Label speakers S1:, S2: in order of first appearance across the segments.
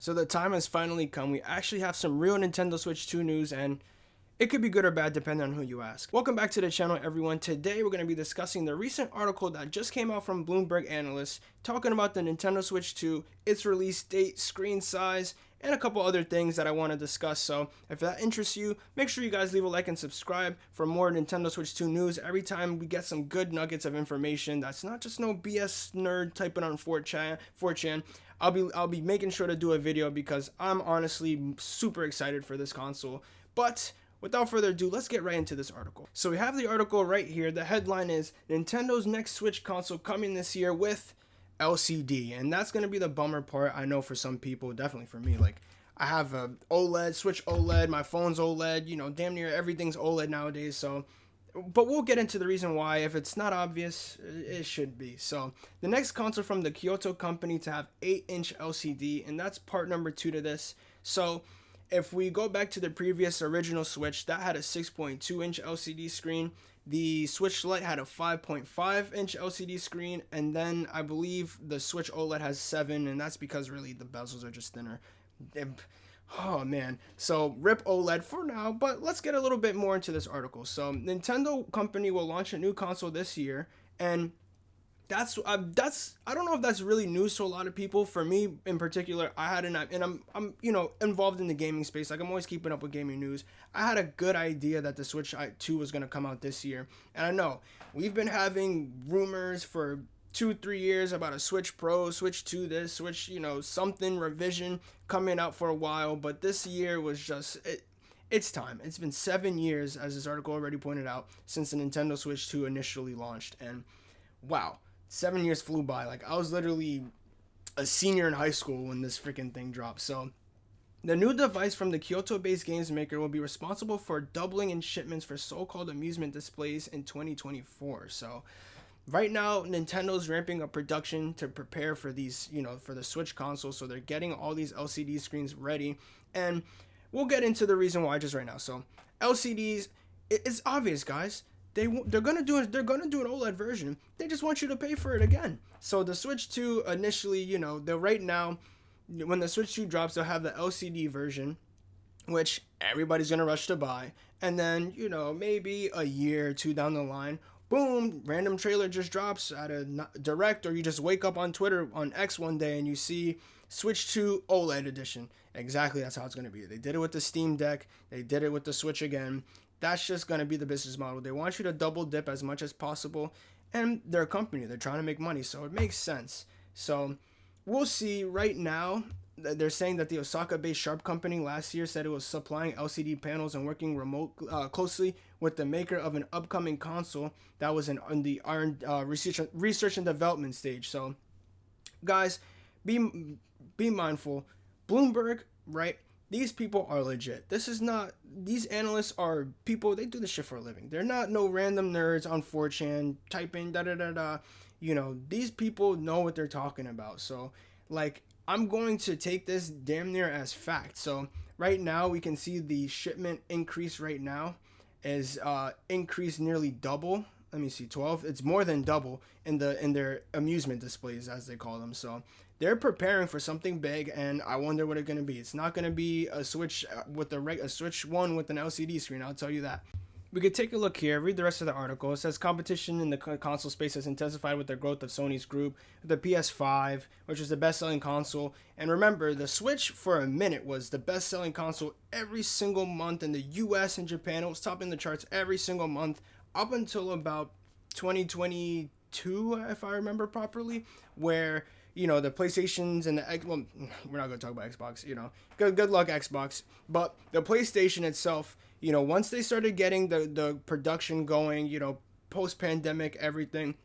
S1: So the time has finally come. We actually have some real Nintendo Switch 2 news, and it could be good or bad depending on who you ask. Welcome back to the channel, everyone. Today we're going to be discussing the recent article that just came out from Bloomberg analysts talking about the Nintendo Switch 2, its release date, screen size, and a couple other things that I want to discuss. So if that interests you, make sure you guys leave a like and subscribe for more Nintendo Switch 2 news. Every time we get some good nuggets of information that's not just no BS nerd typing on 4chan, I'll be making sure to do a video because I'm honestly super excited for this console. But without further ado, let's get right into this article. So we have the article right here. The headline is Nintendo's next Switch console coming this year with LCD, and that's going to be the bummer part. I know for some people, definitely for me, like I have a OLED, Switch OLED, my phone's OLED, damn near everything's OLED nowadays. So but we'll get into the reason why. If it's not obvious, it should be. So the next console from the Kyoto company to have 8-inch LCD, and that's part number 2 to this. So if we go back to the previous original Switch, that had a 6.2-inch LCD screen. The Switch Lite had a 5.5-inch LCD screen, and then I believe the Switch OLED has 7, and that's because really the bezels are just thinner. Oh man, so rip OLED for now, but let's get a little bit more into this article. So Nintendo company will launch a new console this year, and that's I don't know if that's really news to a lot of people. For me in particular, I had I'm involved in the gaming space. Like I'm always keeping up with gaming news. I had a good idea that the Switch 2 was gonna come out this year, and I know we've been having rumors for 2-3 years about a Switch Pro, Switch 2 this, Switch, something revision coming out for a while, but this year was just it's time. It's been 7 years, as this article already pointed out, since the Nintendo Switch 2 initially launched, and wow, 7 years flew by. Like I was literally a senior in high school when this freaking thing dropped. So the new device from the Kyoto-based games maker will be responsible for doubling in shipments for so-called amusement displays in 2024. So right now, Nintendo's ramping up production to prepare for these, for the Switch console. So they're getting all these LCD screens ready. And we'll get into the reason why just right now. So LCDs, it's obvious, guys. They're gonna do an OLED version. They just want you to pay for it again. So the Switch 2 initially, they're right now, when the Switch 2 drops, they'll have the LCD version, which everybody's gonna rush to buy. And then, maybe a year or two down the line, boom, random trailer just drops at a direct, or you just wake up on Twitter on X one day and you see Switch 2 OLED edition. Exactly, that's how it's going to be. They did it with the Steam Deck. They did it with the Switch again. That's just going to be the business model. They want you to double dip as much as possible, and they're a company. They're trying to make money, so it makes sense. So we'll see. Right now, they're saying that the Osaka-based Sharp company last year said it was supplying LCD panels and working closely with the maker of an upcoming console that was in the research and development stage. So, guys, be mindful. Bloomberg, right? These people are legit. These analysts are people, they do this shit for a living. They're not no random nerds on 4chan typing da da da da. These people know what they're talking about. So, like, I'm going to take this damn near as fact. So right now we can see the shipment increase right now is increased nearly double. Let me see, 12. It's more than double in their amusement displays, as they call them. So they're preparing for something big, and I wonder what it's going to be. It's not going to be a Switch with a Switch 1 with an LCD screen, I'll tell you that. We could take a look here, read the rest of the article. It says competition in the console space has intensified with the growth of Sony's group, the PS5, which is the best-selling console. And remember, the Switch for a minute was the best-selling console every single month in the US and Japan. It was topping the charts every single month up until about 2022, if I remember properly, where the PlayStations and well, we're not going to talk about Xbox, good luck Xbox, but the PlayStation itself, once they started getting the production going, post-pandemic, everything,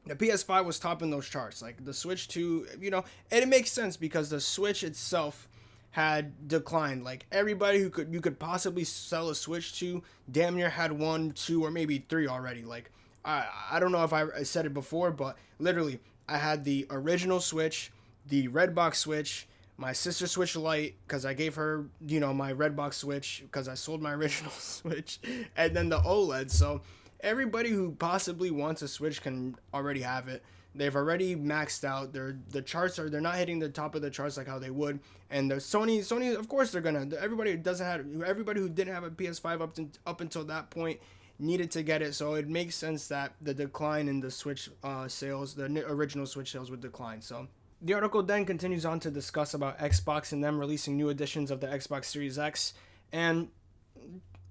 S1: the PS5 was topping those charts. Like the Switch 2, and it makes sense because the Switch itself had declined. Like everybody you could possibly sell a Switch to damn near had 1, 2, or maybe 3 already. Like I don't know if I said it before, but literally I had the original Switch, the Redbox Switch, my sister Switch Lite, because I gave her, my Redbox Switch, because I sold my original Switch, and then the OLED. So everybody who possibly wants a Switch can already have it. They've already maxed out. The charts they're not hitting the top of the charts like how they would. And the Sony, of course they're gonna. Everybody who didn't have a PS5 up until that point needed to get it. So it makes sense that the decline in the Switch sales, the original Switch sales, would decline. So the article then continues on to discuss about Xbox and them releasing new editions of the Xbox Series X. And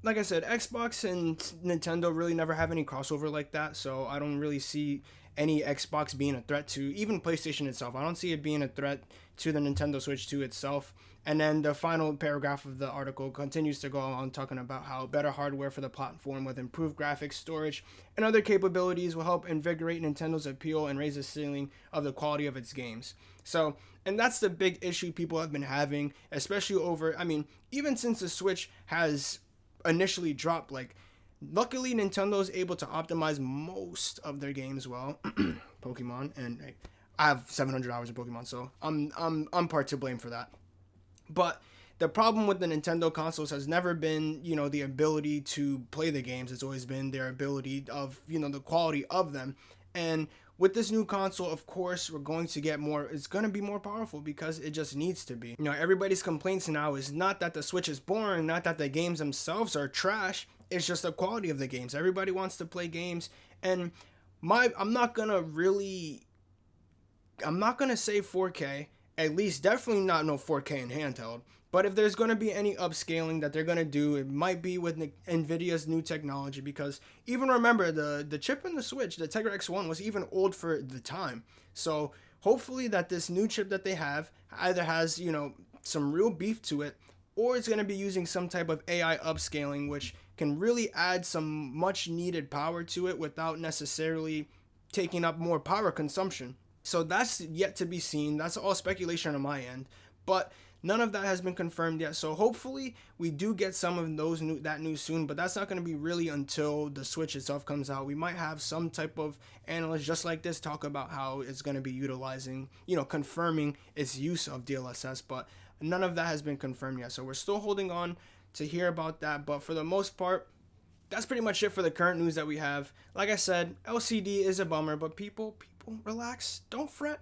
S1: like I said, Xbox and Nintendo really never have any crossover like that, so I don't really see any Xbox being a threat to even PlayStation itself. I don't see it being a threat to the Nintendo Switch 2 itself. And then the final paragraph of the article continues to go on talking about how better hardware for the platform with improved graphics, storage, and other capabilities will help invigorate Nintendo's appeal and raise the ceiling of the quality of its games. So, and that's the big issue people have been having, especially over, I mean, even since the Switch has initially dropped, like, luckily Nintendo's able to optimize most of their games well. Pokemon, and hey, I have 700 hours in Pokemon, so I'm part to blame for that. But the problem with the Nintendo consoles has never been, you know, the ability to play the games. It's always been their ability of, you know, the quality of them. And with this new console, of course, we're going to get more. It's going to be more powerful because it just needs to be. You know, everybody's complaints now is not that the Switch is boring, not that the games themselves are trash. It's just the quality of the games. Everybody wants to play games. And I'm not going to say 4K. At least definitely not no 4K in handheld. But if there's going to be any upscaling that they're going to do, it might be with NVIDIA's new technology. Because even remember, the chip in the Switch, the Tegra X1, was even old for the time. So hopefully that this new chip that they have either has, you know, some real beef to it, or it's going to be using some type of AI upscaling, which can really add some much needed power to it without necessarily taking up more power consumption. So that's yet to be seen. That's all speculation on my end, but none of that has been confirmed yet. So hopefully we do get some of that news soon, but that's not going to be really until the Switch itself comes out. We might have some type of analyst just like this talk about how it's going to be utilizing, you know, confirming its use of DLSS, but none of that has been confirmed yet. So we're still holding on to hear about that, but for the most part, that's pretty much it for the current news that we have. Like I said, LCD is a bummer, but people relax, don't fret.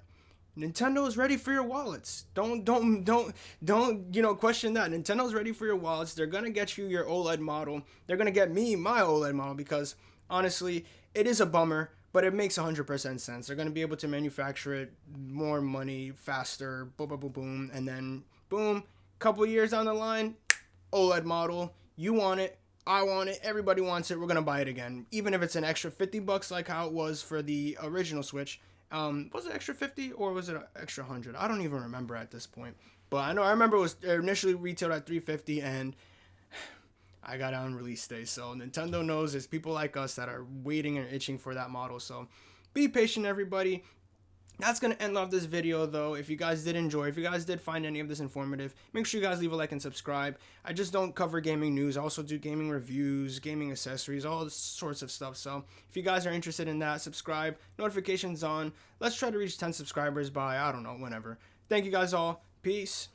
S1: Nintendo is ready for your wallets. Don't you know, question that. Nintendo's ready for your wallets. They're gonna get you your OLED model. They're gonna get me my OLED model because honestly, it is a bummer, but it makes 100% sense. They're gonna be able to manufacture it, more money, faster, boom, boom, boom, boom, and then boom, couple years down the line, OLED model. You want it. I want it. Everybody wants it. We're gonna buy it again, even if it's an extra $50 like how it was for the original Switch. Was it extra 50 or was it an extra 100? I don't even remember at this point. But I remember it was initially retailed at $350, and I got it on release day. So Nintendo knows there's people like us that are waiting and itching for that model. So be patient, everybody. That's going to end off this video, though. If you guys did enjoy, if you guys did find any of this informative, make sure you guys leave a like and subscribe. I just don't cover gaming news. I also do gaming reviews, gaming accessories, all sorts of stuff. So if you guys are interested in that, subscribe, notifications on. Let's try to reach 10 subscribers by, I don't know, whenever. Thank you guys all. Peace.